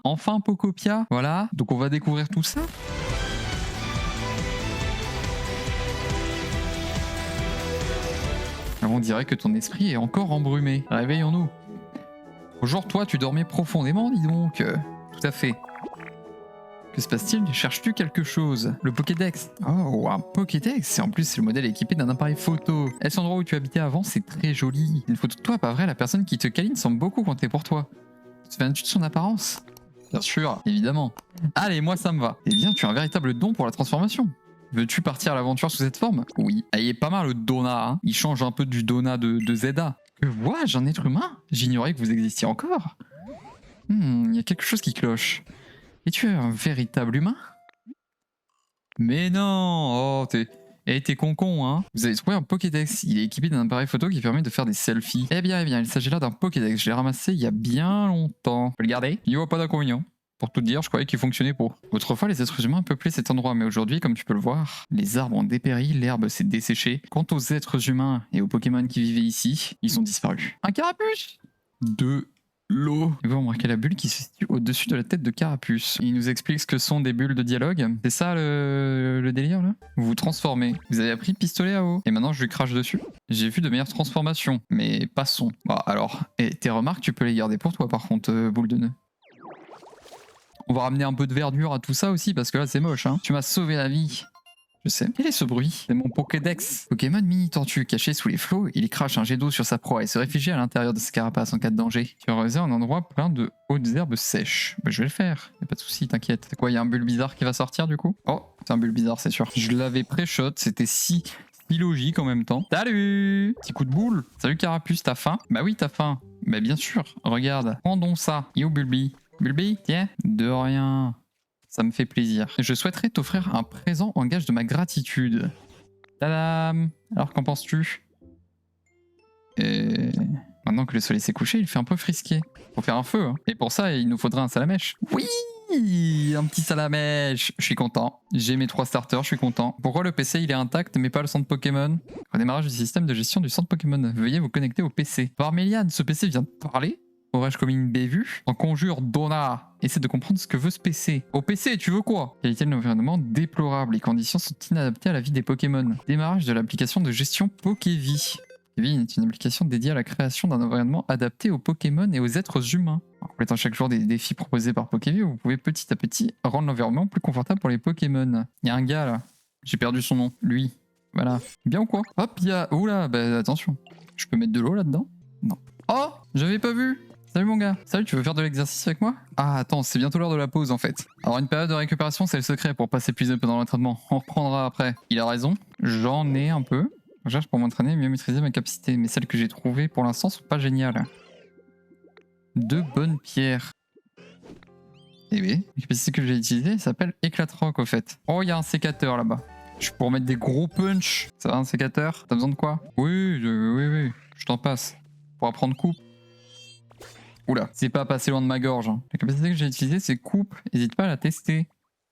enfin Pocopia. Voilà, donc on va découvrir tout ça. On dirait que ton esprit est encore embrumé. Réveillons-nous. Bonjour, toi, tu dormais profondément, dis donc. Tout à fait. Que se passe-t-il? Cherches-tu quelque chose? Le Pokédex. Oh, un Pokédex. Et en plus, c'est le modèle équipé d'un appareil photo. Est-ce l'endroit où tu habitais avant? C'est très joli. Une photo de toi, pas vrai? La personne qui te câline semble beaucoup compter pour toi. Tu te souviens-tu de son apparence? Bien sûr, évidemment. Allez, moi, ça me va. Eh bien, tu as un véritable don pour la transformation. Veux-tu partir à l'aventure sous cette forme? Oui. Ah, il est pas mal le Donat, hein. Il change un peu du Donat de Zelda. Que vois-je, un être humain? J'ignorais que vous existiez encore. Il y a quelque chose qui cloche. Es-tu un véritable humain? Mais non! Oh, t'es con, hein? Vous avez trouvé un Pokédex. Il est équipé d'un appareil photo qui permet de faire des selfies. Eh bien, il s'agit là d'un Pokédex. Je l'ai ramassé il y a bien longtemps. Je peux le garder? Il n'y voit pas d'inconvénient. Pour tout dire, je croyais qu'il fonctionnait pour. Autrefois, les êtres humains peuplaient cet endroit, mais aujourd'hui, comme tu peux le voir, les arbres ont dépéri, l'herbe s'est desséchée. Quant aux êtres humains et aux Pokémon qui vivaient ici, ils ont disparu. Un Carapuce! De l'eau. Et vous remarquez la bulle qui se situe au-dessus de la tête de Carapuce. Il nous explique ce que sont des bulles de dialogue. C'est ça le délire là? Vous vous transformez. Vous avez appris pistolet à eau. Et maintenant je lui crache dessus. J'ai vu de meilleures transformations, mais passons. Bon, alors, et tes remarques, tu peux les garder pour toi par contre, boule de nœud. On va ramener un peu de verdure à tout ça aussi, parce que là c'est moche, hein. Tu m'as sauvé la vie. Je sais. Quel est ce bruit? C'est mon Pokédex. Pokémon mini tortue caché sous les flots, il crache un jet d'eau sur sa proie et se réfugie à l'intérieur de sa carapace en cas de danger. Tu as réalisé un endroit plein de hautes herbes sèches. Bah, je vais le faire, y a pas de souci, t'inquiète. C'est quoi, y a un bulle bizarre qui va sortir du coup? Oh, c'est un bulle bizarre, c'est sûr. Je l'avais pré-shot, c'était si logique en même temps. Salut! Petit coup de boule. Salut Carapuce, t'as faim? Bah oui, t'as faim. Bah bien sûr, regarde. Prends donc ça. Yo Bulbi. Bulbi, tiens. De rien. Ça me fait plaisir. Je souhaiterais t'offrir un présent en gage de ma gratitude. Tadam! Alors qu'en penses-tu? Et maintenant que le soleil s'est couché, il fait un peu frisqué. Faut faire un feu, hein. Et pour ça, il nous faudra un salamèche. Oui! Un petit salamèche! Je suis content. J'ai mes 3 starters, je suis content. Pourquoi le PC il est intact mais pas le centre Pokémon? Redémarrage du système de gestion du centre Pokémon. Veuillez vous connecter au PC. Parméliane, ce PC vient de parler? Aurais-je commis une bévue? En conjure, Donna, essaie de comprendre ce que veut ce PC. Au PC, tu veux quoi? Qualité de l'environnement déplorable. Les conditions sont inadaptées à la vie des Pokémon. Démarrage de l'application de gestion Pokévie. Pokévie est une application dédiée à la création d'un environnement adapté aux Pokémon et aux êtres humains. En complétant chaque jour des défis proposés par Pokévie, vous pouvez petit à petit rendre l'environnement plus confortable pour les Pokémon. Il y a un gars là, j'ai perdu son nom, lui. Voilà. Bien ou quoi? Hop, il y a... Oula, bah attention. Je peux mettre de l'eau là-dedans? Non. Oh, j'avais pas vu. Salut mon gars. Salut, tu veux faire de l'exercice avec moi? Ah attends, c'est bientôt l'heure de la pause en fait. Alors une période de récupération, c'est le secret pour pas s'épuiser pendant l'entraînement. On reprendra après. Il a raison, j'en ai un peu. Je cherche pour m'entraîner et mieux maîtriser ma capacité, mais celles que j'ai trouvées pour l'instant sont pas géniales. 2 bonnes pierres. Eh oui, la capacité que j'ai utilisée s'appelle éclate-roc au fait. Oh, il y a un sécateur là-bas. Je peux mettre des gros punch. Ça va un sécateur? T'as besoin de quoi? Oui, oui, je t'en passe. Pour apprendre coupe. Oula, c'est pas passé loin de ma gorge. Hein. La capacité que j'ai utilisée, c'est coupe. N'hésite pas à la tester.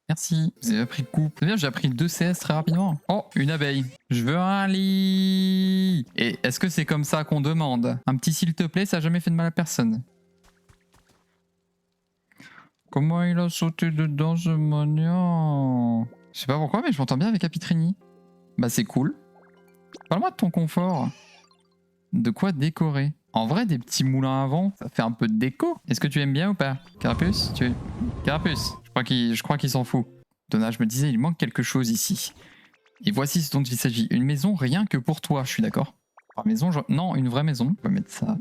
Merci. Vous avez appris coupe. C'est bien, j'ai appris 2 CS très rapidement. Oh, une abeille. Je veux un lit. Et est-ce que c'est comme ça qu'on demande? Un petit s'il te plaît, ça a jamais fait de mal à personne. Comment il a sauté dedans ce mignon? Je sais pas pourquoi, mais je m'entends bien avec Apitrini. Bah c'est cool. Parle-moi de ton confort. De quoi décorer? En vrai, des petits moulins à vent, ça fait un peu de déco. Est-ce que tu aimes bien ou pas? Carapuce? Carapuce, je crois qu'il s'en fout. Donna, je me disais, il manque quelque chose ici. Et voici ce dont il s'agit. Une maison rien que pour toi, je suis d'accord. Une maison, non, une vraie maison. On va mettre ça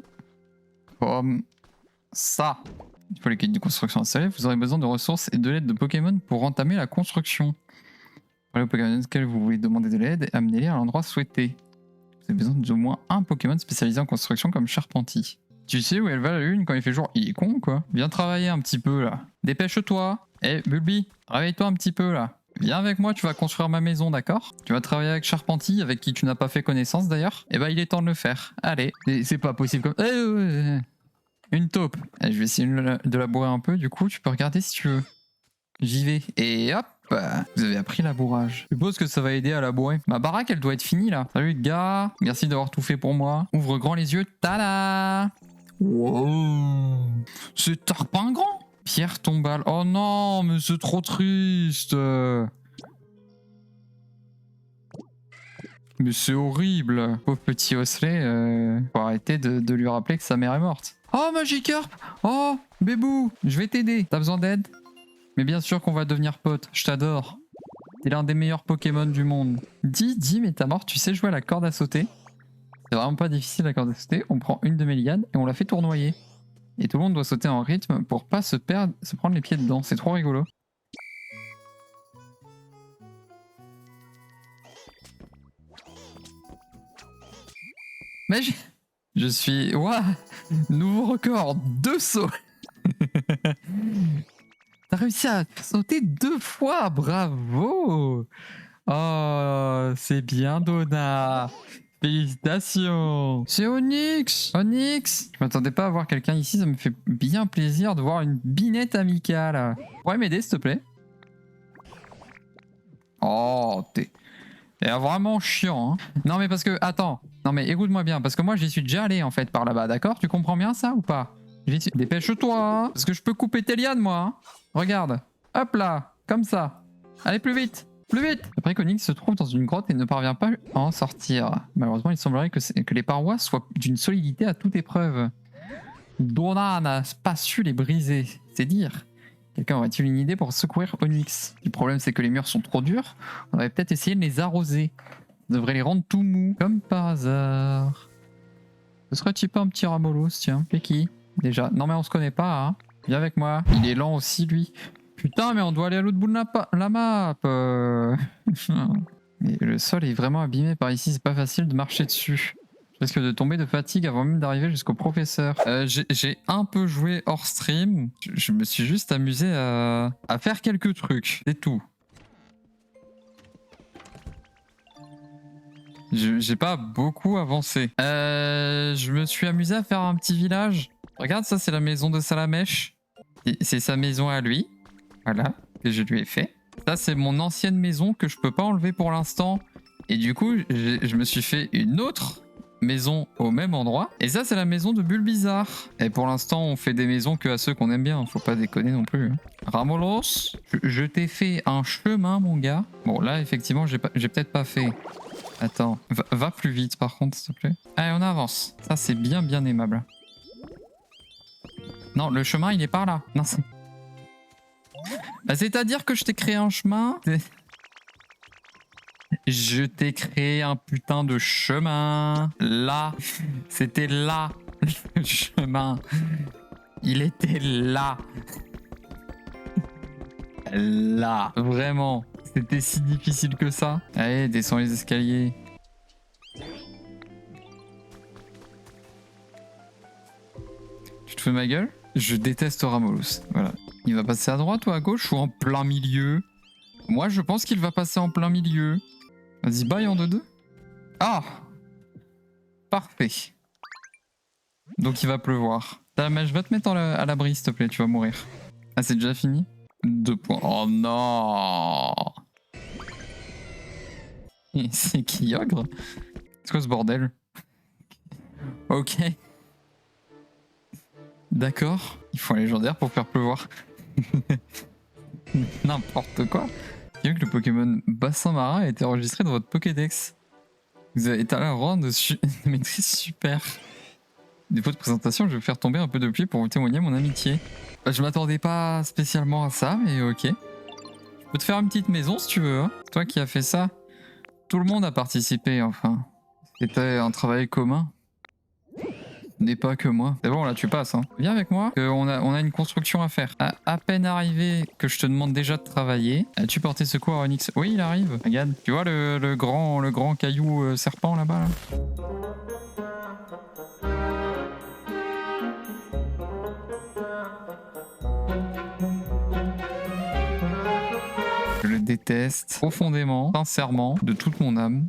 comme ça. Il faut les cahiers de construction installés. Vous aurez besoin de ressources et de l'aide de Pokémon pour entamer la construction. Pour les Pokémon auxquels vous voulez demander de l'aide, amenez-les à l'endroit souhaité. Vous avez besoin d'au moins un Pokémon spécialisé en construction comme Charpentier. Tu sais où elle va la lune quand il fait jour? Il est con quoi? Viens travailler un petit peu là. Dépêche-toi. Eh Bulbi, réveille-toi un petit peu là. Viens avec moi, tu vas construire ma maison, d'accord? Tu vas travailler avec Charpentier, avec qui tu n'as pas fait connaissance d'ailleurs. Et bah il est temps de le faire. Allez, c'est pas possible comme... Une taupe. Allez, je vais essayer de labourer un peu, du coup tu peux regarder si tu veux. J'y vais. Et hop, vous avez appris labourage. Je suppose que ça va aider à labourer. Ma baraque, elle doit être finie là. Salut gars, merci d'avoir tout fait pour moi. Ouvre grand les yeux, tada! Wow. C'est tarpin grand. Pierre tombale. Oh non, mais c'est trop triste. Mais c'est horrible. Pauvre petit Osley, faut arrêter de lui rappeler que sa mère est morte. Oh, Magikarp! Oh, Bébou, je vais t'aider. T'as besoin d'aide? Mais bien sûr qu'on va devenir potes. Je t'adore. T'es l'un des meilleurs Pokémon du monde. Dis, mais t'as mort, tu sais jouer à la corde à sauter? C'est vraiment pas difficile la corde à sauter. On prend une de mes lianes et on la fait tournoyer. Et tout le monde doit sauter en rythme pour pas se prendre les pieds dedans. C'est trop rigolo. Mais je suis... Ouah, nouveau record, 2 sauts. T'as réussi à sauter 2 fois, bravo. Oh, c'est bien Donna. Félicitations. C'est Onyx. Onyx. Je m'attendais pas à voir quelqu'un ici, ça me fait bien plaisir de voir une binette amicale. Pourrais m'aider s'il te plaît? Oh, t'es vraiment chiant, hein. Non mais parce que, attends. Non mais écoute-moi bien, parce que moi j'y suis déjà allé en fait par là-bas, d'accord? Tu comprends bien ça ou pas? Dépêche-toi, hein, parce que je peux couper tes lianes moi, hein. Regarde, hop là, comme ça. Allez plus vite, plus vite. Après qu'Onyx se trouve dans une grotte et ne parvient pas à en sortir. Malheureusement il semblerait que les parois soient d'une solidité à toute épreuve. Donna n'a pas su les briser, c'est dire. Quelqu'un aurait-il une idée pour secourir Onyx? Le problème c'est que les murs sont trop durs, on aurait peut-être essayé de les arroser. Ça devrait les rendre tout mous, comme par hasard. Ce serait-il pas un petit Ramolos, tiens? C'est qui? Déjà. Non mais on se connaît pas, hein. Viens avec moi. Il est lent aussi, lui. Putain, mais on doit aller à l'autre bout de la map. Mais le sol est vraiment abîmé par ici, c'est pas facile de marcher dessus. Je risque de tomber de fatigue avant même d'arriver jusqu'au professeur. J'ai un peu joué hors stream. Je me suis juste amusé à faire quelques trucs. C'est tout. J'ai pas beaucoup avancé. Je me suis amusé à faire un petit village. Regarde, ça c'est la maison de Salamèche. C'est sa maison à lui. Voilà, que je lui ai fait. Ça c'est mon ancienne maison que je peux pas enlever pour l'instant. Et du coup, je me suis fait une autre maison au même endroit. Et ça c'est la maison de Bulbizarre. Et pour l'instant, on fait des maisons que à ceux qu'on aime bien. Faut pas déconner non plus. Ramolos, je t'ai fait un chemin, mon gars. Bon, là, effectivement, j'ai peut-être pas fait... Attends, va plus vite par contre, s'il te plaît. Allez, on avance. Ça, c'est bien aimable. Non, le chemin, il est par là. Non, c'est... Bah, c'est-à-dire que je t'ai créé un chemin. Je t'ai créé un putain de chemin. Là, c'était là, le chemin. Il était là. Là, vraiment. C'était si difficile que ça. Allez, descends les escaliers. Tu te fous de ma gueule? Je déteste Ramolos. Voilà. Il va passer à droite ou à gauche ou en plein milieu? Moi, je pense qu'il va passer en plein milieu. Vas-y, bye en 2-2. Ah! Parfait. Donc il va pleuvoir. Mais je vais te mettre à l'abri, s'il te plaît, tu vas mourir. Ah, c'est déjà fini? 2 points. Oh non! C'est qui, Ogre? C'est quoi ce bordel? Ok. D'accord. Il faut un légendaire pour faire pleuvoir. N'importe quoi. Il que le Pokémon bassin marin a été enregistré dans votre Pokédex. Vous avez un rang de maîtrise super. Défaut de présentation, je vais faire tomber un peu de pluie pour vous témoigner mon amitié. Je m'attendais pas spécialement à ça, mais ok. Je peux te faire une petite maison si tu veux. Hein. Toi qui as fait ça. Tout le monde a participé, enfin. C'était un travail commun. N'est pas que moi. C'est bon, là, tu passes. Hein. Viens avec moi, on a une construction à faire. À peine arrivé que je te demande déjà de travailler. As-tu porté secours à Onyx? Oui, il arrive. Regarde, tu vois le grand caillou serpent là-bas là Je le déteste profondément, sincèrement, de toute mon âme.